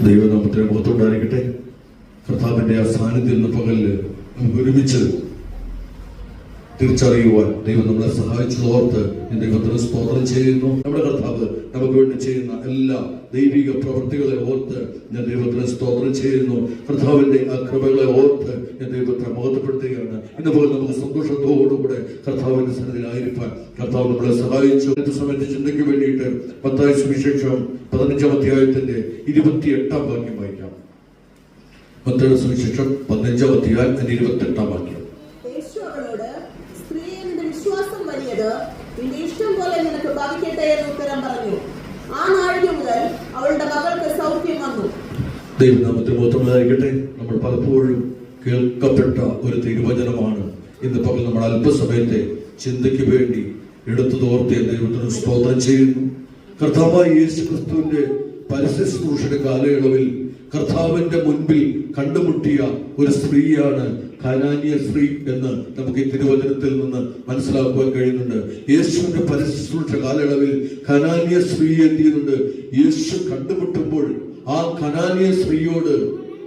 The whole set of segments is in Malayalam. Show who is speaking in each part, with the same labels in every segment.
Speaker 1: ദൈവനാമത്തിന് മഹത്വമുണ്ടായിരിക്കട്ടെ. കർത്താവിന്റെ ആ സാന്നിധ്യം ഇന്ന് പകലില് നമുക്ക് ഒരുമിച്ച് തിരിച്ചറിയുവാൻ ദൈവം നമ്മളെ സഹായിച്ചതോർത്ത് ഞാൻ ദൈവത്തിന് സ്തോത്രം ചെയ്യുന്നു. നമ്മുടെ കർത്താവ് നമുക്ക് വേണ്ടി ചെയ്യുന്ന എല്ലാ ദൈവിക പ്രവൃത്തികളെ ഓർത്ത് ഞാൻ ദൈവത്തിന് സ്തോത്രം ചെയ്യുന്നു. കർത്താവിന്റെ ആ കൃപകളെ ഓർത്ത് ഞാൻ ദൈവത്തെ മഹത്വപ്പെടുത്തുകയാണ്. ഇന്ന് പോലും നമുക്ക് സന്തോഷത്തോടുകൂടെ കർത്താവിന്റെ സന്നിധിയിലായിരിക്കാൻ കർത്താവ് നമ്മളെ സഹായിച്ചു. സമയത്ത് ചിന്തയ്ക്ക് വേണ്ടിയിട്ട് മത്തായി സുവിശേഷം 15-ാം അധ്യായത്തിന്റെ 28-ാം വാക്യം വായിക്കാം. മത്തായി സുവിശേഷം 15-ാം അധ്യായം 28-ാം വാക്യം.
Speaker 2: നിന്റെ ഇഷ്ടം പോലെ നിനക്ക് ഭവിക്കട്ടെ എന്ന് ഉത്തരം പറഞ്ഞു. ആ നാഴിക മുതൽ അവളുടെ മകൾക്ക് സൗഖ്യം വന്നു.
Speaker 1: ദൈവനാമത്തിന് മഹത്വമുണ്ടായിരിക്കട്ടെ. നമ്മൾ പലപ്പോഴും കേൾക്കപ്പെട്ട ഒരു തിരുവചനമാണ് ഇന്ന് പകൽ നമ്മൾ അല്പസമയത്തെ ചിന്തയ്ക്ക് വേണ്ടി എടുത്തു തോർത്തിയ ദൈവത്തിന് സ്തോത്രം ചെയ്യുന്നു. കർത്താവായ യേശു ക്രിസ്തുവിന്റെ പരസ്യശുശ്രൂഷയുടെ കാലയളവിൽ കർത്താവിന്റെ മുൻപിൽ കണ്ടുമുട്ടിയ ഒരു സ്ത്രീയാണ് ഖനാന്യ സ്ത്രീ എന്ന് നമുക്ക് ഈ തിരുവചനത്തിൽ നിന്ന് മനസ്സിലാക്കുവാൻ കഴിയുന്നുണ്ട്. യേശുവിന്റെ പരസ്യശുശ്രൂഷ കാലയളവിൽ ഖനാന്യ സ്ത്രീ എന്ത് ചെയ്യുന്നുണ്ട്? യേശു കണ്ടുമുട്ടുമ്പോൾ ആ ഖനാന്യ സ്ത്രീയോട്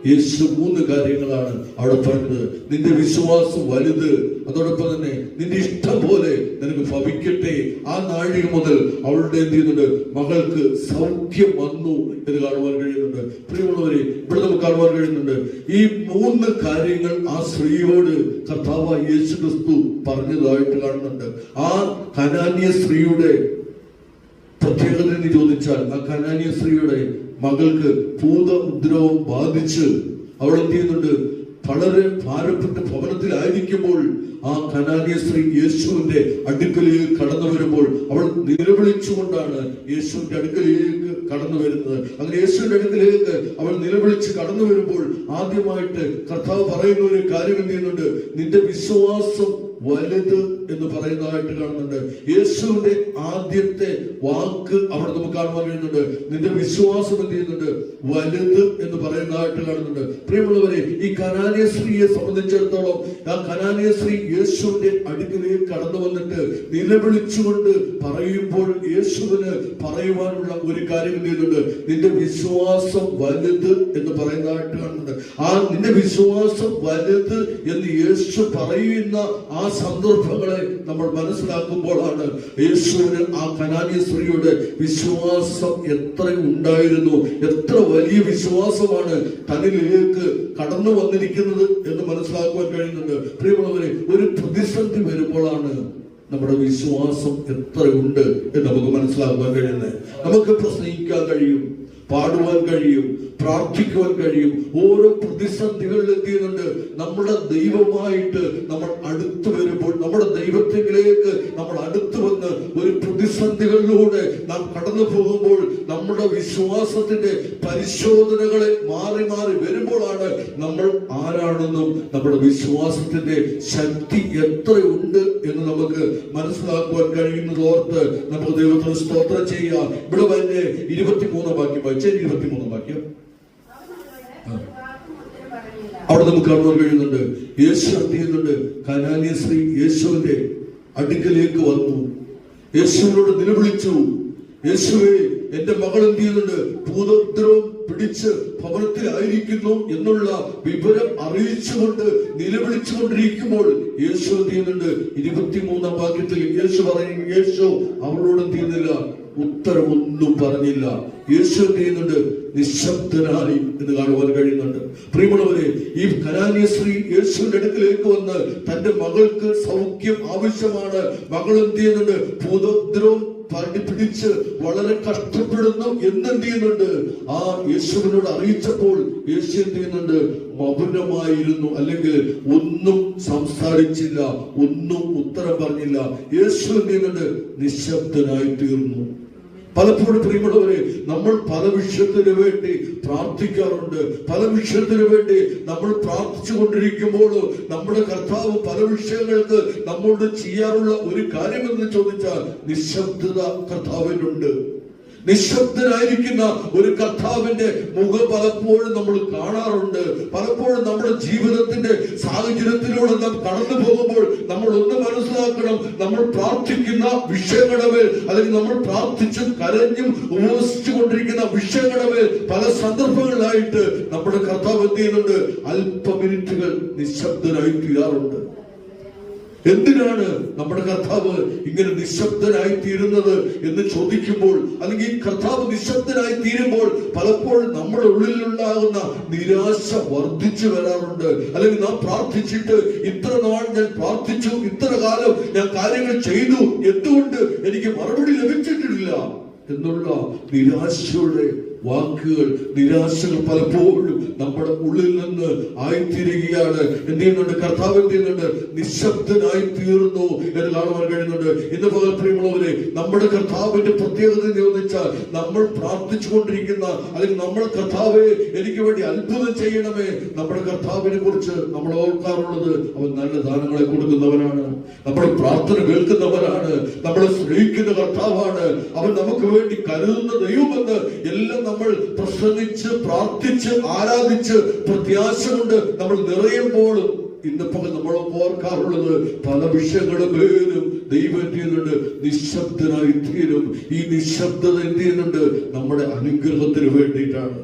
Speaker 1: യേശു 3 കാര്യങ്ങളാണ് അവിടെ പറഞ്ഞത്. നിന്റെ വിശ്വാസം വലുത്, അതോടൊപ്പം തന്നെ നിന്റെ ഇഷ്ടം പോലെ നിനക്ക് ഭവിക്കട്ടെ. ആ നാഴിക മുതൽ അവളുടെ എന്ത് ചെയ്യുന്നുണ്ട്? മകൾക്ക് സൗഖ്യം വന്നു എന്ന് കാണുവാൻ കഴിയുന്നുണ്ട്. പ്രിയമുള്ളവരെ, ഇവിടെ നമുക്ക് കാണുവാൻ കഴിയുന്നുണ്ട് ഈ 3 കാര്യങ്ങൾ ആ സ്ത്രീയോട് കർത്താവായ യേശു ക്രിസ്തു പറഞ്ഞതായിട്ട് കാണുന്നുണ്ട്. ആ ഖനാന്യ സ്ത്രീയുടെ പ്രത്യേകത എന്ന് ചോദിച്ചാൽ, ആ ഖനാന്യ സ്ത്രീയുടെ മകൾക്ക് ഭൂത ഉപദ്രവം ബാധിച്ച് അവൾ എന്ത് ചെയ്യുന്നുണ്ട്? വളരെ ഭാരപ്പെട്ട ഭവനത്തിലായിരിക്കുമ്പോൾ ആ ഖനാന്യ സ്ത്രീ യേശുവിന്റെ അടുക്കലേക്ക് കടന്നു വരുമ്പോൾ അവൾ നിലവിളിച്ചുകൊണ്ടാണ് യേശുവിന്റെ അടുക്കലേക്ക് കടന്നു വരുന്നത്. അങ്ങനെ യേശുവിന്റെ അടുക്കലേക്ക് അവൾ നിലവിളിച്ച് കടന്നു വരുമ്പോൾ ആദ്യമായിട്ട് കർത്താവ് പറയുന്ന ഒരു കാര്യം എന്ത് ചെയ്യുന്നുണ്ട്? നിന്റെ വിശ്വാസം വലുത് എന്ന് പറയുന്നതായിട്ട് കാണുന്നുണ്ട്. യേശുവിന്റെ ആദ്യത്തെ വാക്ക് അവിടെ നമുക്ക് കാണുവാൻ കഴിയുന്നുണ്ട്. നിന്റെ വിശ്വാസം എന്ത് ചെയ്യുന്നുണ്ട്? വലുത് എന്ന് പറയുന്നതായിട്ട് കാണുന്നുണ്ട്. പ്രിയമുള്ളവരെ, ഈ ഖനാന്യ സ്ത്രീയെ സംബന്ധിച്ചിടത്തോളം ആ ഖനാന്യ സ്ത്രീ യേശുവിന്റെ അടുക്കലേക്ക് കടന്നു വന്നിട്ട് നിലവിളിച്ചുകൊണ്ട് പറയുമ്പോൾ യേശുവിന് പറയുവാനുള്ള ഒരു കാര്യം എന്ത് ചെയ്യുന്നുണ്ട്? നിന്റെ വിശ്വാസം വലുത് എന്ന് പറയുന്നതായിട്ട് കാണുന്നുണ്ട്. ആ നിന്റെ വിശ്വാസം വലുത് എന്ന് യേശു പറയുന്ന ആ സന്ദർഭങ്ങളെ നമ്മൾ മനസ്സിലാക്കുമ്പോഴാണ് യേശുവിന് ആ ഖനാന്യ സ്ത്രീയുടെ വിശ്വാസം എത്ര ഉണ്ടായിരുന്നു, എത്ര വലിയ വിശ്വാസമാണ് തന്നിലേക്ക് കടന്നു വന്നിരിക്കുന്നത് എന്ന് മനസ്സിലാക്കുവാൻ കഴിയുന്നുണ്ട്. പ്രിയമുള്ളവരെ, ഒരു പ്രതിസന്ധി വരുമ്പോഴാണ് നമ്മുടെ വിശ്വാസം എത്ര ഉണ്ട് എന്ന് നമുക്ക് മനസ്സിലാക്കുവാൻ കഴിയുന്നത്. നമുക്ക് പ്രസംഗിക്കാൻ കഴിയും, പാടുവാൻ കഴിയും, പ്രാർത്ഥിക്കുവാൻ കഴിയും. ഓരോ പ്രതിസന്ധികളിൽ എന്ത് ചെയ്യുന്നുണ്ട്? നമ്മുടെ ദൈവമായിട്ട് നമ്മൾ അടുത്തു വരുമ്പോൾ, നമ്മുടെ ദൈവത്തിലേക്ക് നമ്മൾ അടുത്തു വന്ന് ഒരു പ്രതിസന്ധികളിലൂടെ നാം കടന്നു പോകുമ്പോൾ നമ്മുടെ വിശ്വാസത്തിന്റെ പരിശോധനകളെ മാറി മാറി വരുമ്പോഴാണ് നമ്മൾ ആരാണെന്നും നമ്മുടെ വിശ്വാസത്തിന്റെ ശക്തി എത്രയുണ്ട് എന്ന് നമുക്ക് മനസ്സിലാക്കുവാൻ കഴിയുന്നത് ഓർത്ത് നമുക്ക് ദൈവത്തിന് സ്തോത്രം ചെയ്യാം. ഇവിടെ തന്നെ 23-ാം വാക്യം വായിച്ച 23-ാം വാക്യം അവിടെ നമുക്ക് കാണുവാൻ കഴിയുന്നുണ്ട്. യേശു എന്ത് ചെയ്യുന്നുണ്ട്? ഖനാന്യ സ്ത്രീ യേശുവിന്റെ അടുക്കലേക്ക് വന്നു, യേശുവിനോട് നിലവിളിച്ചു, യേശുവേ, എന്റെ മകൾ എന്ത് ചെയ്യുന്നുണ്ട്? ഭൂതോപദ്രവം പിടിച്ച് ഭവനത്തിലായിരിക്കുന്നു എന്നുള്ള വിവരം അറിയിച്ചുകൊണ്ട് നിലവിളിച്ചുകൊണ്ടിരിക്കുമ്പോൾ യേശു എന്ത് ചെയ്യുന്നുണ്ട്? 23-ാം വാക്യത്തിൽ യേശു പറയും, യേശു അവളോട് എന്ത് ചെയ്യുന്നില്ല? ഉത്തരമൊന്നും പറഞ്ഞില്ല. യേശു എന്ത് ചെയ്യുന്നുണ്ട്? നിശബ്ദനായി എന്ന് കാണുവാൻ കഴിയുന്നുണ്ട്. പ്രിയമുള്ളവരെ, ഈ ഖനാന്യ സ്ത്രീ യേശുവിന്റെ അടുക്കലേക്ക് വന്ന് തന്റെ മകൾക്ക് സൗഖ്യം ആവശ്യമാണ്. മകൾ എന്ത് ചെയ്യുന്നുണ്ട്? ഭൂതോപദ്രവം പിടിച്ച് വളരെ കഷ്ടപ്പെടുന്നു എന്നെന്ത് ചെയ്യുന്നുണ്ട്? ആ യേശുവിനോട് അറിയിച്ചപ്പോൾ യേശു എന്ത് ചെയ്യുന്നുണ്ട്? മൗനമായിരുന്നു, അല്ലെങ്കിൽ ഒന്നും സംസാരിച്ചില്ല, ഒന്നും ഉത്തരം പറഞ്ഞില്ല. യേശു എന്ത് ചെയ്യുന്നുണ്ട്? നിശബ്ദനായി തീർന്നു. പലപ്പോഴും പ്രിയമുള്ളവരെ, നമ്മൾ പല വിഷയത്തിന് വേണ്ടി പ്രാർത്ഥിക്കാറുണ്ട്. പല വിഷയത്തിന് വേണ്ടി നമ്മൾ പ്രാർത്ഥിച്ചു കൊണ്ടിരിക്കുമ്പോൾ നമ്മുടെ കർത്താവ് പല വിഷയങ്ങൾക്ക് നമ്മോട് ചെയ്യാറുള്ള ഒരു കാര്യം എന്ന് ചോദിച്ചാൽ നിശബ്ദത കർത്താവിനുണ്ട്. നിശബ്ദനായിരിക്കുന്ന ഒരു കർത്താവിന്റെ മുഖം പലപ്പോഴും നമ്മൾ കാണാറുണ്ട്. പലപ്പോഴും നമ്മുടെ ജീവിതത്തിന്റെ സാഹചര്യത്തിലൂടെ നാം കടന്നു പോകുമ്പോൾ നമ്മൾ ഒന്ന് മനസ്സിലാക്കണം, നമ്മൾ പ്രാർത്ഥിക്കുന്ന വിഷയങ്ങളുടെ മേൽ, അല്ലെങ്കിൽ നമ്മൾ പ്രാർത്ഥിച്ചും കരഞ്ഞും ഉപവസിച്ചു കൊണ്ടിരിക്കുന്ന വിഷയങ്ങളുടെ മേൽ പല സന്ദർഭങ്ങളിലായിട്ട് നമ്മുടെ കർത്താവ് എന്ത് ചെയ്യുന്നുണ്ട്? അല്പ മിനിറ്റുകൾ നിശബ്ദനായി തീരാറുണ്ട്. എന്തിനാണ് നമ്മുടെ കർത്താവ് ഇങ്ങനെ നിശബ്ദനായി തീരുന്നത് എന്ന് ചോദിക്കുമ്പോൾ, അല്ലെങ്കിൽ കർത്താവ് നിശബ്ദനായി തീരുമ്പോൾ പലപ്പോഴും നമ്മുടെ ഉള്ളിലുണ്ടാകുന്ന നിരാശ വർദ്ധിച്ചു വരാറുണ്ട്. അല്ലെങ്കിൽ നാം പ്രാർത്ഥിച്ചിട്ട് ഇത്ര നാൾ ഞാൻ പ്രാർത്ഥിച്ചു, ഇത്ര കാലം ഞാൻ കാര്യങ്ങൾ ചെയ്തു, എന്തുകൊണ്ട് എനിക്ക് മറുപടി ലഭിച്ചിട്ടില്ല എന്നുള്ള നിരാശയുടെ വാക്കുകൾ, നിരാശകൾ പലപ്പോഴും നമ്മുടെ ഉള്ളിൽ നിന്ന് ആയിത്തീരുകയാണ്. എന്ത് ചെയ്യുന്നുണ്ട്? കർത്താവ് എന്ത് ചെയ്യുന്നുണ്ട്? നിശബ്ദനായി തീർന്നു എന്ന് കാണുവാൻ കഴിയുന്നുണ്ട്. ഇന്ന് പകൽ പ്രിയമുള്ളവരെ, നമ്മുടെ കർത്താവിന്റെ പ്രത്യേകത എന്ന് ചോദിച്ചാൽ, നമ്മൾ പ്രാർത്ഥിച്ചുകൊണ്ടിരിക്കുന്ന, അല്ലെങ്കിൽ നമ്മൾ കർത്താവെ എനിക്ക് വേണ്ടി അത്ഭുതം ചെയ്യണമേ, നമ്മുടെ കർത്താവിനെ കുറിച്ച് നമ്മൾ ഓർക്കാറുള്ളത് അവൻ നല്ല ദാനങ്ങളെ കൊടുക്കുന്നവനാണ്, നമ്മുടെ പ്രാർത്ഥന കേൾക്കുന്നവനാണ്, നമ്മളെ സ്നേഹിക്കുന്ന കർത്താവാണ്, അവൻ നമുക്ക് വേണ്ടി കരുതുന്ന ദൈവമെന്ന് എല്ലാം നമ്മൾ പ്രസംഗിച്ച് പ്രാർത്ഥിച്ച് ആരാധിച്ച് പ്രത്യാശ കൊണ്ട് നമ്മൾ നിറയുമ്പോഴും ഇന്നിപ്പോൾ നമ്മൾ ഓർക്കാറുള്ളത് പല വിഷയങ്ങളും പേരും ദൈവം എന്ത് ചെയ്യുന്നുണ്ട്? നിശബ്ദനായി തീരും. ഈ നിശബ്ദത എന്ത് ചെയ്യുന്നുണ്ട്? നമ്മുടെ അനുഗ്രഹത്തിന് വേണ്ടിയിട്ടാണ്.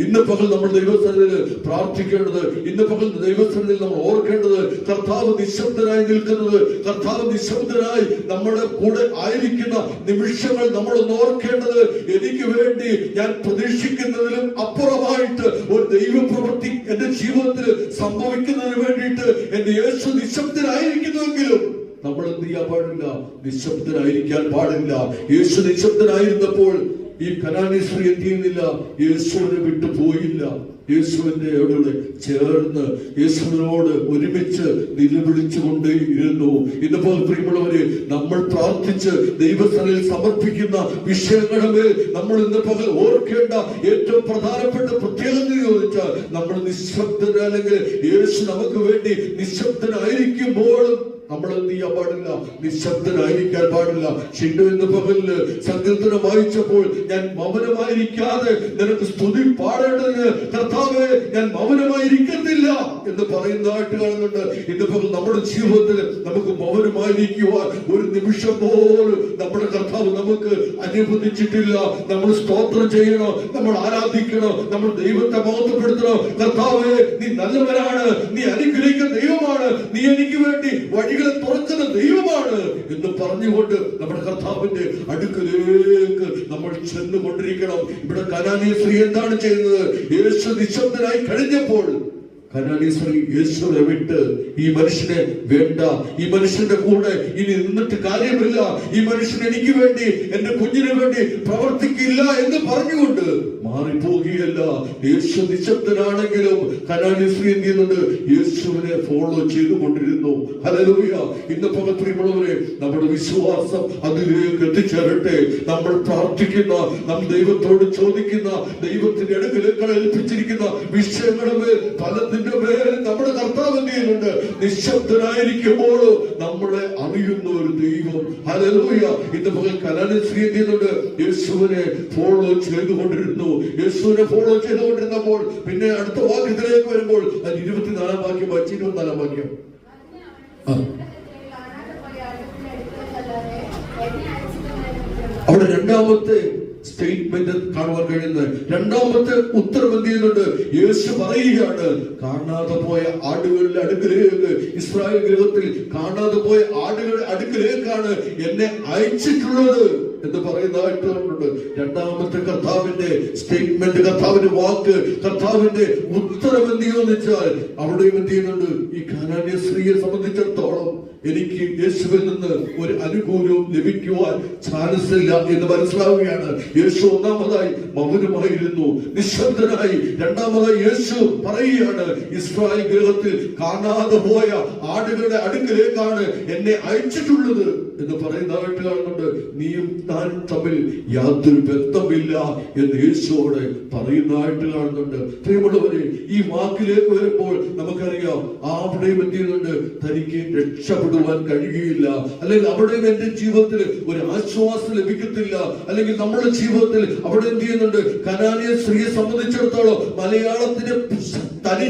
Speaker 1: ഇന്ന് പകൽ നമ്മൾ ദൈവസന്നിധിയിൽ പ്രാർത്ഥിക്കേണ്ടത്, ഇന്ന് പകൽ ദൈവസന്നിധിയിൽ നമ്മൾ ഓർക്കേണ്ടത്, കർത്താവ് നിശബ്ദനായി നിൽക്കുന്നത്, കർത്താവ് നിശബ്ദനായി നമ്മുടെ കൂടെ ആയിരിക്കുന്ന നിമിഷങ്ങൾ നമ്മളൊന്ന് ഓർക്കേണ്ടത്, എനിക്ക് വേണ്ടി ഞാൻ പ്രതീക്ഷിക്കുന്നതിലും അപ്പുറമായിട്ട് ഒരു ദൈവപ്രവൃത്തി എന്റെ ജീവിതത്തിൽ സംഭവിക്കുന്നതിന് വേണ്ടിയിട്ട് എന്റെ യേശു നിശബ്ദനായിരിക്കുന്നുവെങ്കിലും നമ്മൾ എന്ത് ചെയ്യാൻ പാടില്ല? നിശബ്ദനായിരിക്കാൻ പാടില്ല. യേശു നിശബ്ദനായിരുന്നപ്പോൾ ഈ കനാനി സ്ത്രീ എന്ത് ചെയ്യുന്നില്ല? യേശുവിനെ വിട്ടു പോയില്ല. യേശുവിന്റെ എവിടെ ചേർന്ന് യേശുവിനോട് ഒരുമിച്ച് നിലവിളിച്ചുകൊണ്ട് ഇരുന്നു. ഇന്നിപ്പോൾ പ്രിയമുള്ളവരെ, നമ്മൾ പ്രാർത്ഥിച്ച് ദൈവസ്ഥലിൽ സമർപ്പിക്കുന്ന വിഷയങ്ങളെ നമ്മൾ ഇന്ന് പകൽ ഓർക്കേണ്ട ഏറ്റവും പ്രധാനപ്പെട്ട പ്രത്യേകത ചോദിച്ചാൽ, നമ്മൾ നിശബ്ദന, അല്ലെങ്കിൽ യേശു നമുക്ക് വേണ്ടി നിശബ്ദനായിരിക്കുമ്പോഴും നമ്മൾ എന്ത് ചെയ്യാൻ പാടില്ല? നിശബ്ദനായിരിക്കാൻ പാടില്ല. ഷിൻഡു ഇന്ന് പകലില് സങ്കീർത്തനം വായിച്ചപ്പോൾ, ഞാൻ മൗനമായിരിക്കാതെ നിനക്ക് സ്തുതി പാടേണ്ടതിന് കർത്താവേ ഞാൻ മൗനമായിരിക്കത്തില്ല എന്ന് പറയുന്നതായിട്ട് കാണുന്നുണ്ട്. ഇന്ന് പകൽ നമ്മുടെ ജീവിതത്തിൽ നമുക്ക് മൗനമായിരിക്കുവാൻ ഒരു നിമിഷം പോലും നമ്മുടെ കർത്താവ് നമുക്ക് അനുവദിച്ചിട്ടില്ല. നമ്മൾ സ്തോത്രം ചെയ്യണം, നമ്മൾ ആരാധിക്കണം, നമ്മൾ ദൈവത്തെ മഹത്വപ്പെടുത്തണം. കർത്താവേ നീ നല്ലവനാണ്, നീ അനുഗ്രഹിക്കുന്ന ദൈവമാണ്, നീ എനിക്ക് വേണ്ടി വഴികളെ തുറക്കുന്ന ദൈവമാണ് എന്ന് പറഞ്ഞുകൊണ്ട് നമ്മുടെ കർത്താവിന്റെ അടുക്കലേക്ക് നമ്മൾ ചെന്നുകൊണ്ടിരിക്കണം. ഇവിടെ കനാനി സ്ത്രീ എന്താണ് ചെയ്യുന്നത്? യേശു നിശബ്ദനായി കഴിഞ്ഞപ്പോൾ കനാനി സ്ത്രീ യേശുവിനെ വിട്ട്, ഈ മനുഷ്യനെ വേണ്ട, ഈ മനുഷ്യന്റെ കൂടെ ഇനി നിന്നിട്ട് കാര്യമില്ല, ഈ മനുഷ്യൻ എനിക്ക് വേണ്ടി, എന്റെ കുഞ്ഞിന് വേണ്ടി പ്രവർത്തിക്കില്ല എന്ന് പറഞ്ഞുകൊണ്ട് മാറിപ്പോകുകയല്ല. യേശു നിശബ്ദനാണെങ്കിലും കനാനി സ്ത്രീ എന്ത് ചെയ്യുന്നുണ്ട്? യേശുവിനെ ഫോളോ ചെയ്തുകൊണ്ടിരുന്നു. ഹല്ലേലൂയ. ഇന്ന് പകൽ പ്രിയമുള്ളവരെ, നമ്മുടെ വിശ്വാസം അതിലേക്ക് എത്തിച്ചേരട്ടെ. നമ്മൾ പ്രാർത്ഥിക്കുന്ന, നമ്മൾ ദൈവത്തോട് ചോദിക്കുന്ന, ദൈവത്തിന്റെ അടുക്കലേക്ക് ഏൽപ്പിച്ചിരിക്കുന്ന വിഷയങ്ങളുടെ പലതിന്റെ മേൽ നമ്മുടെ കർത്താവ് എന്ത് ചെയ്യുന്നുണ്ട്? നിശബ്ദനായിരിക്കുമ്പോഴും നമ്മളെ അറിയുന്ന ഒരു ദൈവം. ഹല്ലേലൂയ. ഇന്ന് പകൽ കനാനി സ്ത്രീ എന്ത് ചെയ്യുന്നുണ്ട്? യേശുവിനെ ഫോളോ ചെയ്തുകൊണ്ടിരുന്നു. യേശുവിനെ ഫോളോ ചെയ്തുകൊണ്ടിരുന്നപ്പോൾ പിന്നെ അടുത്ത വാക്യത്തിലേക്ക് വരുമ്പോൾ, അത് 24 വാക്യം വായിച്ച് 24 വാക്യം. അവിടെ രണ്ടാമത്തെ സ്റ്റേറ്റ്മെന്റ് കാണുവാൻ കഴിയുന്നത്, രണ്ടാമത്തെ ഉത്തരവ് എന്ത് ചെയ്യുന്നുണ്ട്? യേശു പറയുകയാണ്, കാണാതെ പോയ ആടുകളുടെ അടുക്കലേക്ക്, ഇസ്രായേൽ ഗൃഹത്തിൽ കാണാതെ പോയ ആടുകളുടെ അടുക്കലേക്കാണ് എന്നെ അയച്ചിട്ടുള്ളത് എന്ന് പറയുന്നതായിട്ടുണ്ട്. രണ്ടാമത്തെ കർത്താവിന്റെ സ്റ്റേറ്റ്മെന്റ്, കർത്താവിന്റെ വാക്ക്, കർത്താവിന്റെ ഉത്തരം എന്ത് ചോദിച്ചാൽ, അവിടെയും എന്ത് ചെയ്യുന്നുണ്ട്? ഈ കനാന്യ സ്ത്രീയെ സംബന്ധിച്ചിടത്തോളം എനിക്ക് യേശുവിൽ നിന്ന് ഒരു അനുകൂലവും ലഭിക്കുവാൻ ചാൻസ് ഇല്ല എന്ന് മനസ്സിലാവുകയാണ്. യേശു ഒന്നാമതായി മൗനമായിരുന്നു, നിശബ്ദനായി. രണ്ടാമതായി യേശു പറയുകയാണ്, ഇസ്രായേൽ ഗൃഹത്തിൽ കാണാതെ പോയ ആടുകളുടെ അടുക്കലേക്കാണ് എന്നെ അയച്ചിട്ടുള്ളത് എന്ന് പറയുന്നതായിട്ട് കാണുന്നുണ്ട്. നീയും ഞാനും തമ്മിൽ യാതൊരു ബന്ധമില്ല എന്ന് യേശുവോട് പറയുന്നതായിട്ട് കാണുന്നുണ്ട്. പ്രിയമുള്ളവരെ, ഈ വാക്കിലേക്ക് വരുമ്പോൾ നമുക്കറിയാം അവിടെയും എന്ത് ചെയ്യുന്നുണ്ട്, തനിക്ക് രക്ഷപ്പെടുവാൻ കഴിയുകയില്ല, അല്ലെങ്കിൽ അവിടെയും എന്റെ ജീവിതത്തിൽ ഒരു ആശ്വാസം ലഭിക്കത്തില്ല, അല്ലെങ്കിൽ നമ്മുടെ ജീവിതത്തിൽ അവിടെ എന്ത് ചെയ്യുന്നുണ്ട്, കനാനിയ സ്ത്രീയെ സംബന്ധിച്ചിടത്തോളം മലയാളത്തിന് തനി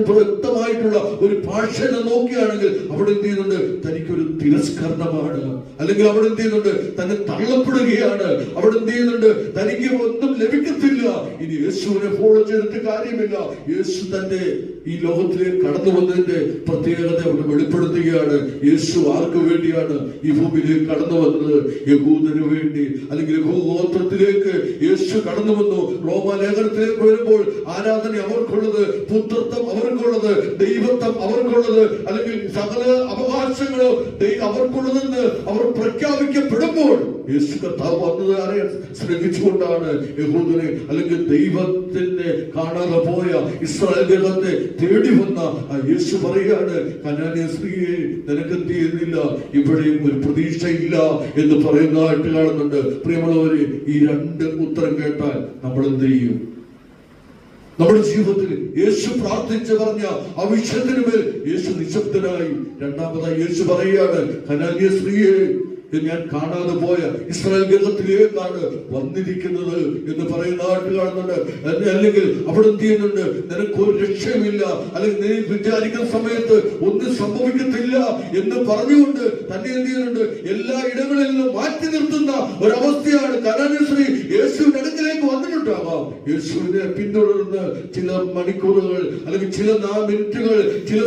Speaker 1: വ്യക്തമായിട്ടുള്ള ഒരു ഭാഷയെ നോക്കുകയാണെങ്കിൽ അവിടെ എന്ത് ചെയ്യുന്നുണ്ട്, തനിക്കൊരു തിരസ്കരണമാണ്, അല്ലെങ്കിൽ അവിടെ എന്ത് ചെയ്യുന്നുണ്ട്, തന്നെ തള്ളപ്പെടുകയാണ്, അവിടെ എന്ത് ചെയ്യുന്നുണ്ട്, തനിക്ക് ഒന്നും ലഭിക്കത്തില്ല, ഇനി യേശുവിനെ ഫോളോ ചെയ്തിട്ട് കാര്യമില്ല. യേശു തന്റെ ഈ ലോകത്തിലേക്ക് കടന്നു വന്നതിന്റെ പ്രത്യേകത അവിടെ വെളിപ്പെടുത്തുകയാണ്. യേശു ആർക്ക് വേണ്ടിയാണ് ഈ ഭൂമിയിലേക്ക് കടന്നു വന്നത്? യഹൂദന് വേണ്ടി, അല്ലെങ്കിൽ യഹൂദഗോത്രത്തിലേക്ക് യേശു കടന്നു വന്നു. റോമാലേഖനത്തിലേക്ക് വരുമ്പോൾ ആരാധന അവർക്കുള്ളത്, പുത്രത്വം അവർക്കുള്ളത്, ദൈവത്വം അവർക്കുള്ളത്, അല്ലെങ്കിൽ സകല അവകാശങ്ങളോ അവർക്കുള്ളതെന്ന് അവർ പ്രഖ്യാപിക്കപ്പെടുമ്പോൾ യേശു കർത്താവ് വന്നത് ആരെ സ്നേഹിച്ചുകൊണ്ടാണ്? യഹൂദനെ, അല്ലെങ്കിൽ ദൈവത്തിന്റെ കാണാതെ പോയ ഇസ്രായേൽ ജനത്തെ തേടി വന്ന യേശു പറയാണ്, കനാന്യ സ്ത്രീയെ നിനക്ക് എന്ത് ചെയ്യുന്നില്ല, ഇവിടെയും ഒരു പ്രതീക്ഷയില്ല എന്ന് പറയുന്നതായിട്ട് കാണുന്നുണ്ട്. പ്രിയമുള്ളവരെ, ഈ രണ്ട് ഉത്തരം കേട്ടാൽ നമ്മൾ എന്ത് ചെയ്യും? നമ്മുടെ ജീവിതത്തിൽ യേശു പ്രാർത്ഥിച്ച് പറഞ്ഞ ആ വിഷയത്തിന് മേൽ യേശു നിശബ്ദനായി. രണ്ടാമതായി യേശു പറയുകയാണ്, കനാന്യ സ്ത്രീയെ ഞാൻ കാണാതെ പോയ ഇസ്രായേൽ ഗൃഹത്തിലേക്കാണ് വന്നിരിക്കുന്നത് എന്ന് പറയുന്നതായിട്ട് കാണുന്നുണ്ട്. അല്ലെങ്കിൽ അവിടെ എന്ത് ചെയ്യുന്നുണ്ട്, നിനക്കൊരു രക്ഷയുമില്ല, അല്ലെങ്കിൽ നീ വിചാരിക്കുന്ന സമയത്ത് ഒന്നും സംഭവിക്കത്തില്ല എന്ന് പറഞ്ഞുകൊണ്ട് തന്നെ എന്ത് ചെയ്യുന്നുണ്ട്, എല്ലാ ഇടങ്ങളിൽ നിന്നും മാറ്റി നിർത്തുന്ന ഒരവസ്ഥയാണ്. കനാന്യ സ്ത്രീ യേശുവിന്റെ അടുക്കിലേക്ക് വന്നിട്ടുണ്ടാവാം. യേശുവിനെ പിന്തുടർന്ന് ചില മണിക്കൂറുകൾ, അല്ലെങ്കിൽ ചില മിനിറ്റുകൾ, ചില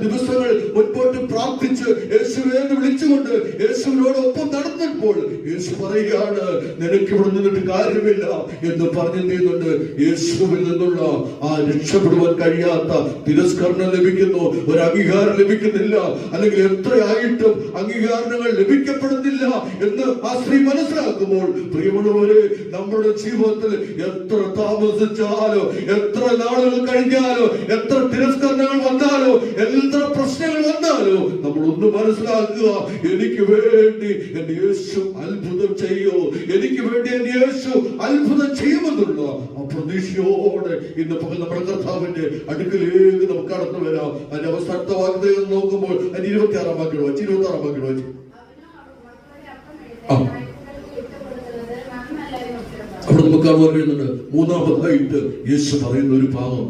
Speaker 1: ദിവസങ്ങൾ മുൻപോട്ട് പ്രാർത്ഥിച്ച് യേശുവിനെ വിളിച്ചുകൊണ്ട് യേശുവിനോട് ഒപ്പം നടന്നപ്പോൾ യേശു പറയുകയാണ്, നിനക്ക് ഇവിടെ നിന്നിട്ട് കാര്യമില്ല എന്ന് പറഞ്ഞു ചെയ്യുന്നുണ്ട്. യേശുവിൽ നിന്നുള്ള ആ രക്ഷപ്പെടുവാൻ കഴിയാത്ത തിരസ്കരണം ലഭിക്കുന്നു, ഒരു അംഗീകാരം ലഭിക്കുന്നില്ല, അല്ലെങ്കിൽ എത്രയായിട്ടും അംഗീകാരങ്ങൾ ലഭിക്കപ്പെടുന്നില്ല എന്ന് ആ സ്ത്രീ മനസ്സിലാക്കുമ്പോൾ, പ്രിയമുള്ളവരെ, നമ്മുടെ ജീവിതത്തിൽ എത്ര താമസിച്ചാലോ, എത്ര നാളുകൾ കഴിഞ്ഞാലോ, എത്ര തിരസ്കരണങ്ങൾ വന്നാലോ, എത്ര പ്രശ്നങ്ങൾ വന്നാലോ, നമ്മൾ ഒന്ന് മനസ്സിലാക്കുക, എനിക്ക് വേണ്ടി എന്റെ യേശു അത്ഭുതം ചെയ്യോ, എനിക്ക് വേണ്ടി എന്റെ യേശു അത്ഭുതം ചെയ്യുമെന്നുള്ള ആ പ്രതീക്ഷയോടെ ഇന്ന് പകൽ നമ്മുടെ കർത്താവിന്റെ അടുക്കലേക്ക് നമുക്ക് കടന്നു വരാം. അതിന്റെ അവസാനത്തെ വാഗ്ദത്തം നോക്കുമ്പോൾ അതിന് 26-ാം വാക്യം വായിച്ചു. 26-ാം വാക്യം വായിച്ചു. അവിടെ നമുക്ക് കാണുവാൻ കഴിയുന്നുണ്ട്, മൂന്നാമതായിട്ട് യേശു പറയുന്ന ഒരു ഭാഗം,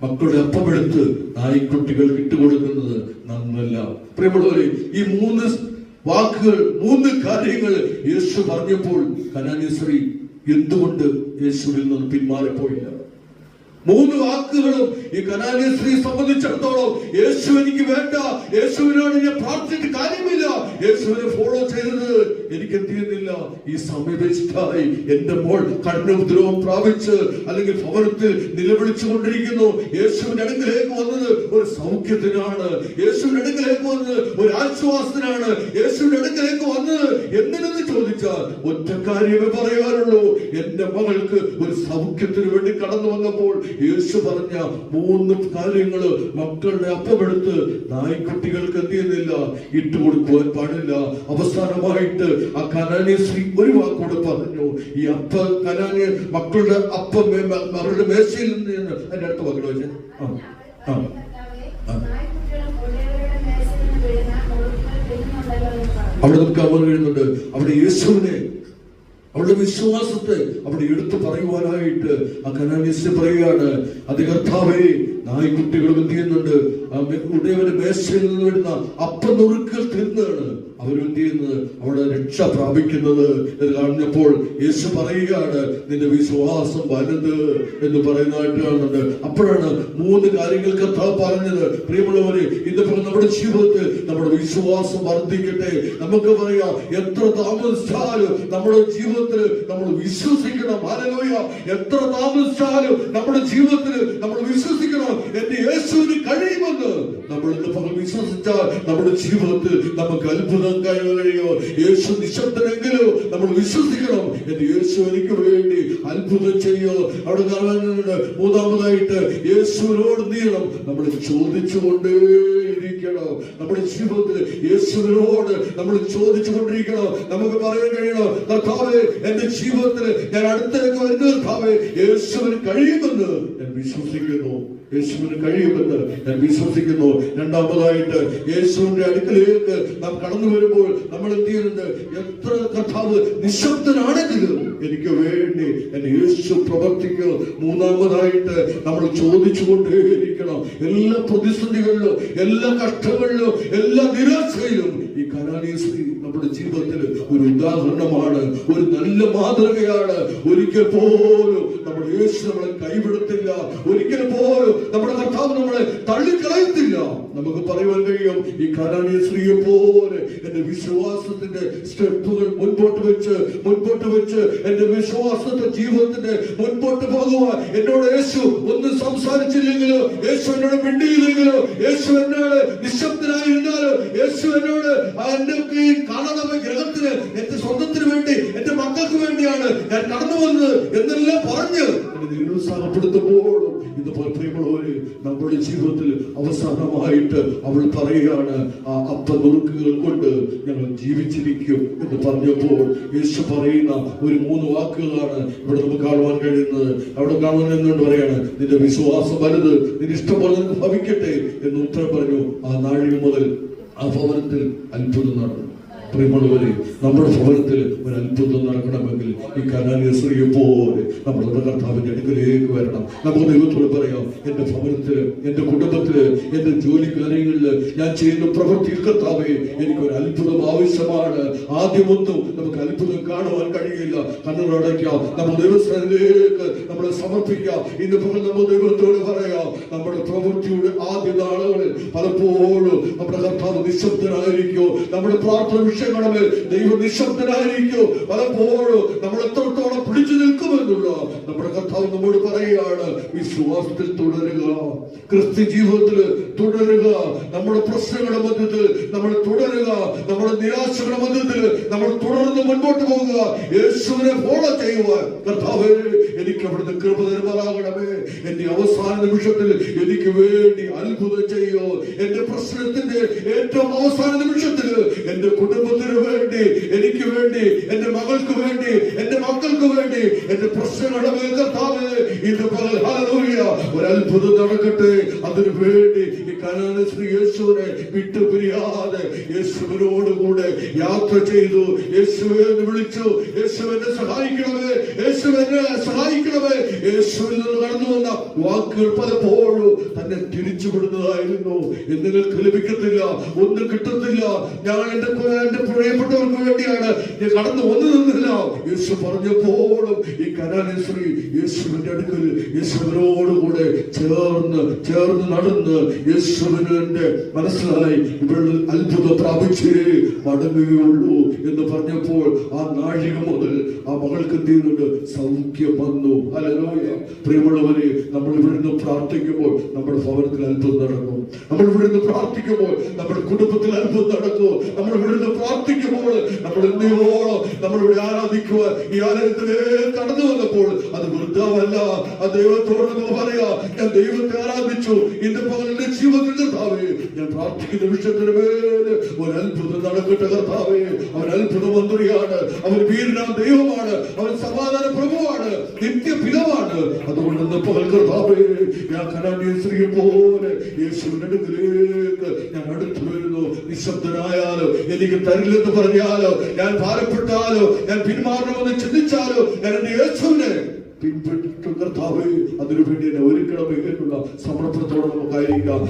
Speaker 1: മക്കളുടെ അപ്പമെടുത്ത് നായ്ക്കുട്ടികൾ ഇട്ടുകൊടുക്കുന്നത് നന്നല്ല. പ്രിയമുള്ളവരെ, ഈ മൂന്ന് വാക്കുകൾ, മൂന്ന് കാര്യങ്ങൾ യേശു പറഞ്ഞപ്പോൾ കനാന്യ സ്ത്രീ എന്തുകൊണ്ട് യേശുവിൽ നിന്ന് പിന്മാറിപ്പോയില്ല? മൂന്ന് വാക്കുകളും ഈ കനാന്യ സ്ത്രീ സംബന്ധിച്ചിടത്തോളം, യേശു എനിക്ക് വേണ്ട, യേശുവിനോട് ഞാൻ പ്രാർത്ഥിച്ചിട്ട് കാര്യമില്ല, യേശുവിനെ ഫോളോ ചെയ്തത് എനിക്ക് എന്ത് ചെയ്യുന്നില്ല, ഈ സമീപിച്ചിട്ടായി എന്റെ മോൾ കഠിനോപദ്രവം പ്രാപിച്ച് അല്ലെങ്കിൽ ഭവനത്തിൽ നിലവിളിച്ചുകൊണ്ടിരിക്കുന്നു. യേശുവിന്റെ അടുക്കലേക്ക് വന്നത് ഒരു സൗഖ്യത്തിനാണ്, യേശുവിന്റെ അടുക്കലേക്ക് വന്നത് ഒരു ആശ്വാസത്തിനാണ്, യേശുവിന്റെ അടുക്കലേക്ക് വന്നത് എന്തിനെന്ന് ചോദിച്ചാൽ ഒറ്റ കാര്യമേ പറയാനുള്ളൂ, എന്റെ മകൾക്ക് ഒരു സൗഖ്യത്തിന് വേണ്ടി കടന്നു വന്നപ്പോൾ യേശു പറഞ്ഞ മൂന്ന് കാര്യങ്ങള്, മക്കളുടെ അപ്പമെടുത്ത് നായ്ക്കുട്ടികൾക്ക് എന്ത് ചെയ്യുന്നില്ല, ഇട്ടുകൊടുക്കുവാൻ പാടില്ല. അവസാനമായിട്ട് ആ കനാന്യ സ്ത്രീ ഒരു വാക്കോട് പറഞ്ഞു, ഈ കനാന്യ മക്കളുടെ അപ്പം അവരുടെ മേശയിൽ നിന്ന് അതിന്റെ അടുത്ത വാക്കോട് വെച്ച് അവിടെ നമുക്ക് അവർ കഴിയുന്നുണ്ട്. അവിടെ യേശുവിനെ, അവളുടെ വിശ്വാസത്തെ അവിടെ എടുത്തു പറയുവാനായിട്ട് ആ കനാന്യ സ്ത്രീ പറയുകയാണ്, അത് കർത്താവേ, നായ്ക്കുട്ടികളും എന്ത് ചെയ്യുന്നുണ്ട്, ഉടയവന്റെ മേശയിൽ നിന്ന് വരുന്ന അപ്പം നുറുക്കൽ തിന്നാണ് അവരെന്ത് ചെയ്യുന്നത്, അവിടെ രക്ഷ പ്രാപിക്കുന്നത് എന്ന് കാണുന്നപ്പോൾ യേശു പറയുകയാണ്, നിന്റെ വിശ്വാസം വലുത് എന്ന് പറയുന്നതായിട്ട് കാണുന്നുണ്ട്. അപ്പോഴാണ് മൂന്ന് കാര്യങ്ങൾ കർത്താവ് പറഞ്ഞത്. പ്രിയമുള്ളവരെ, ഇന്നിപ്പോൾ നമ്മുടെ ജീവിതത്തിൽ നമ്മുടെ വിശ്വാസം വർദ്ധിക്കട്ടെ. നമുക്ക് പറയാം, എത്ര താമസിച്ചാലും നമ്മുടെ ജീവിതത്തിൽ നമ്മൾ വിശ്വസിക്കണം. ഹല്ലേലൂയ. എത്ര താമസിച്ചാലും നമ്മുടെ ജീവിതത്തിൽ നമ്മൾ വിശ്വസിക്കണം, എന്റെ യേശുവിന് കഴിയുമെന്ന്. നമ്മൾ ഇന്നിപ്പോൾ വിശ്വസിച്ചാൽ നമ്മുടെ ജീവിതത്തിൽ നമുക്ക് അത്ഭുതം കഴിയോ. യേശു നിശബ്ദനെങ്കിലോ നമ്മൾ വിശ്വസിക്കണം, എന്റെ യേശു എനിക്ക് വേണ്ടി അത്ഭുതം ചെയ്യോ. അവിടെ കാണാനുണ്ട്. മൂന്നാമതായിട്ട് യേശുവിനോട് നീളം നമ്മൾ ചോദിച്ചുകൊണ്ടേ ജീവിക്കണം. നമ്മുടെ ജീവിതത്തിൽ യേശുവിനോട് നമ്മൾ ചോദിച്ചു കൊണ്ടിരിക്കണം. നമുക്ക് പറയാൻ കഴിയണം, കർത്താവേ, എന്റെ ജീവിതത്തിൽ ഞാൻ അടുത്തേക്ക് വരുന്ന കർത്താവേ, യേശുവിന് കഴിയുമെന്ന് ഞാൻ വിശ്വസിക്കുന്നു. യേശുവിന് കഴിയുമെന്ന് ഞാൻ വിശ്വസിക്കുന്നു. രണ്ടാമതായിട്ട്, യേശുവിന്റെ അടുക്കലേക്ക് നാം കടന്നു വരുമ്പോൾ നമ്മൾ എന്ത് ചെയ്യുന്നുണ്ട്? എത്ര കർത്താവ് നിശബ്ദനാണെങ്കിലും എനിക്ക് വേണ്ടി എന്നെ യേശു പ്രവർത്തിക്കും. മൂന്നാമതായിട്ട് നമ്മൾ ചോദിച്ചുകൊണ്ടേയിരിക്കണം. എല്ലാ പ്രതിസന്ധികളിലും, എല്ലാ കഷ്ടങ്ങളിലും, എല്ലാ നിരാശയിലും ഈ കനാനീയ സ്ത്രീ നമ്മുടെ ജീവിതത്തിൽ ഒരു ഉദാഹരണമാണ്, ഒരു നല്ല മാതൃകയാണ്. ഒരിക്കൽ പോലും നമ്മുടെ യേശു നമ്മളെ കൈവിടത്തില്ല. ഒരിക്കൽ പോലും നമ്മുടെ കർത്താവ് നമ്മളെ തള്ളിക്കളയത്തില്ല. നമുക്ക് പറയുവാൻ കഴിയും, ഈ കനാനീയ സ്ത്രീയെ പോലെ എന്റെ വിശ്വാസത്തിന്റെ സ്റ്റെപ്പുകൾ മുൻപോട്ട് വെച്ച് എന്റെ വിശ്വാസത്തെ ജീവിതത്തിന്റെ മുൻപോട്ട് പോകുവാൻ എന്നോട് യേശു ഒന്നും സംസാരിച്ചില്ലെങ്കിലോ, യേശു എന്നോട് മിണ്ടിയില്ലെങ്കിലോ, യേശു എന്നോട് നിശബ്ദനായിരുന്നാലോ, യേശു എന്നോട് എന്റെ ഈ കാണാതെ ഗ്രഹത്തിന്, എന്റെ സ്വന്തത്തിന് വേണ്ടി, എന്റെ മക്കൾക്ക് വേണ്ടിയാണ് ഞാൻ കടന്നു വന്നത് എന്നെല്ലാം പറഞ്ഞ് എന്നെ നിരുത്സാഹപ്പെടുത്തുമ്പോഴും ഇതുപോലെ പ്രിയമുള്ളവര് നമ്മുടെ ജീവിതത്തിൽ അവസാനമായിട്ട് അവൾ പറയുകയാണ്, ആ അപ്പനുറുക്കുകൾ കൊണ്ട് ഞങ്ങൾ ജീവിച്ചിരിക്കും എന്ന് പറഞ്ഞപ്പോൾ യേശു പറയുന്ന ഒരു 3 വാക്കുകളാണ് ഇവിടെ നമുക്ക് കാണുവാൻ കഴിയുന്നത്. അവിടെ കാണുവാൻ എന്നുകൊണ്ട് പറയാണ്, നിന്റെ വിശ്വാസം വലുത്, നിന്റെ ഇഷ്ടം പോലെ നിനക്ക് ഭവിക്കട്ടെ എന്ന് ഉത്തരം പറഞ്ഞു. ആ നാഴിക മുതൽ ആ ഭവനത്തിൽ അത്ഭുതം നടന്നു. പ്രിയമുള്ളവരെ, നമ്മുടെ ഭവനത്തിൽ ഒരു അത്ഭുതം നടക്കണമെങ്കിൽ ഈ കനാനീയ സ്ത്രീയെ പോലെ നമ്മുടെ കർത്താവിന്റെ അടുക്കലേക്ക് വരണം. നമുക്ക് ദൈവത്തോട് പറയാം, എന്റെ ഭവനത്തില്, എന്റെ കുടുംബത്തില്, എന്റെ ജോലി കാര്യങ്ങളില് ഞാൻ ചെയ്യുന്ന പ്രവൃത്തിയിൽ കർത്താവേ, എനിക്കൊരു അത്ഭുതം ആവശ്യമാണ്. ആദ്യമൊന്നും നമുക്ക് അത്ഭുതം കാണുവാൻ കഴിയില്ല. കണ്ണുകളടയ്ക്കാം, നമ്മുടെ ദൈവസ്ഥനിലേക്ക് നമ്മളെ സമർപ്പിക്കാം. ഇന്ന് നമ്മൾ ദൈവത്തോട് പറയാം, നമ്മുടെ പ്രവൃത്തിയുടെ ആദ്യ നാളുകളിൽ പലപ്പോഴും നമ്മുടെ കർത്താവ് നിശബ്ദനായിരിക്കും. നമ്മുടെ പ്രാർത്ഥന വിഷയങ്ങളെ ദൈവം നിശബ്ദനായിരിക്കും. പലപ്പോഴും നമ്മൾ എത്രത്തോളം പിടിച്ചു നിൽക്കുമെന്നുള്ള നമ്മുടെ കർത്താവ് നമ്മോട് പറയുകയാണ്, വിശ്വാസത്തിൽ തുടരുക, ക്രിസ്ത്യ ജീവിതത്തിൽ തുടരുക. നമ്മുടെ പ്രശ്നങ്ങളുടെ മധ്യത്തിൽ നമ്മൾ തുടരുക, നമ്മുടെ നിരാശകളുടെ മധ്യത്തിൽ നമ്മൾ തുടർന്ന് മുൻപോട്ട് പോകുക, യേശുവിനെ ഫോളോ ചെയ്യുവാൻ. കർത്താവേ, എനിക്ക് അവിടുന്ന് കൃപ തരുമാറാകണമേ. എന്റെ അവസാന നിമിഷത്തിൽ എനിക്ക് വേണ്ടി അത്ഭുതം ചെയ്യോ. എന്റെ പ്രശ്നത്തിന്റെ ഏറ്റവും അവസാന നിമിഷത്തിൽ എന്റെ കുടുംബത്തിന് വേണ്ടി, എനിക്ക് വേണ്ടി, എന്റെ മകൾക്ക് വേണ്ടി, എന്റെ മക്കൾക്ക് വേണ്ടി, എന്റെ പ്രശ്നങ്ങളുടെ മേൽ കർത്താവേ, ഇന്ന് പകൽ ഹല്ലേലൂയ ഒരു അത്ഭുതം നടക്കട്ടെ. അതിനു വേണ്ടി ഈ കനാനീയ സ്ത്രീ യേശുവിനെ വിട്ടുപിരിയാതെ യേശുവിനോടുകൂടെ യാത്ര ചെയ്തു. യേശുവെ എന്ന് വിളിച്ചു, യേശുവിനെ സഹായിക്കണമേ, യേശുവിനെ സഹായിക്കണമേ. യേശുവിൽ നിന്ന് കടന്നു വന്ന വാക്കുകൾ പലപ്പോഴും തന്നെ തിരിച്ചുവിടുന്നതായിരുന്നു. നിങ്ങൾക്ക് ലഭിക്കത്തില്ല, ഒന്നും കിട്ടത്തില്ല, ഞാൻ എന്റെ പ്രിയപ്പെട്ടവർക്ക് വേണ്ടിയാണ് ഞാൻ കടന്നു വന്നതെന്നില്ല യേശു പറഞ്ഞപ്പോഴും ഈ കനാനീയ സ്ത്രീ യേശുവിന്റെ അടുക്കൽ യേശുവിനോടുകൂടെ ചേർന്ന് നടന്ന് യേശുവിനെ മനസ്സിലായി, ഇവിടെ അത്ഭുതം പ്രാപിച്ചേ മടങ്ങുകയുള്ളൂ എന്ന് പറഞ്ഞപ്പോൾ ആ നാഴിക മുതൽ ആ മകൾക്ക് എന്ത് ചെയ്യുന്നുണ്ട്? സൗഖ്യം വന്നു. ഹല്ലേലൂയ. പ്രിയമുള്ളവരെ, നമ്മൾ ഇവിടുന്ന് പ്രാർത്ഥിക്കുമ്പോൾ നമ്മുടെ ഭവനത്തിൽ അത്ഭുതം നടക്കും. നമ്മൾ ഇവിടുന്ന് പ്രാർത്ഥിക്കുമ്പോൾ നമ്മുടെ കുടുംബത്തിൽ അത്ഭുതം നടക്കും. നമ്മൾ ഇവിടുന്ന് പ്രാർത്ഥിക്കുമ്പോൾ നമ്മൾ എന്തിനോളം നമ്മളിവിടെ ആരാധിക്കുക, ഈ ആലയത്തിലേക്ക് കടന്നു വന്നപ്പോൾ അത് വൃദ്ധമല്ല. ആ ദൈവത്തോട് നമുക്ക് പറയാം, ഞാൻ ദൈവത്തെ ആരാധിച്ചു, ഇന്ന് പകലിന്റെ ജീവിതത്തിൽ കർത്താവേ, ഞാൻ പ്രാർത്ഥിക്കുന്ന വിഷയത്തിന് മേലെ ഒരു അത്ഭുതം നടക്കട്ടെ കർത്താവേ. അവൻ അത്ഭുത മന്ത്രിയാണ്, അവൻ വീരനാം ദൈവമാണ്, അവൻ സമാധാന പ്രഭുവാണ്, നിത്യപിതാവാണ്. അതുകൊണ്ട് ഇന്ന് പകൽ കർത്താവേ, ഞാൻ കനാനീയ സ്ത്രീയെ പോലെ യേശുവിന്റെ അടുക്കലേക്ക് ഞാൻ അടുത്തു വരുന്നു. നിശബ്ദനായാലോ, എനിക്ക് തരില്ലെന്ന് പറഞ്ഞാലോ, ഞാൻ ഭാരപ്പെട്ടാലോ, ഞാൻ പിന്മാറണമെന്ന് ചിന്തിച്ചാലോ, ഞാൻ എന്റെ യേശുവിനെ പിൻപറ്റും കർത്താവേ. അതിനുവേണ്ടി എന്നെ ഒരുക്കണമേ എന്നുള്ള സമർപ്പണത്തോടെ നമുക്കായിരിക്കാം.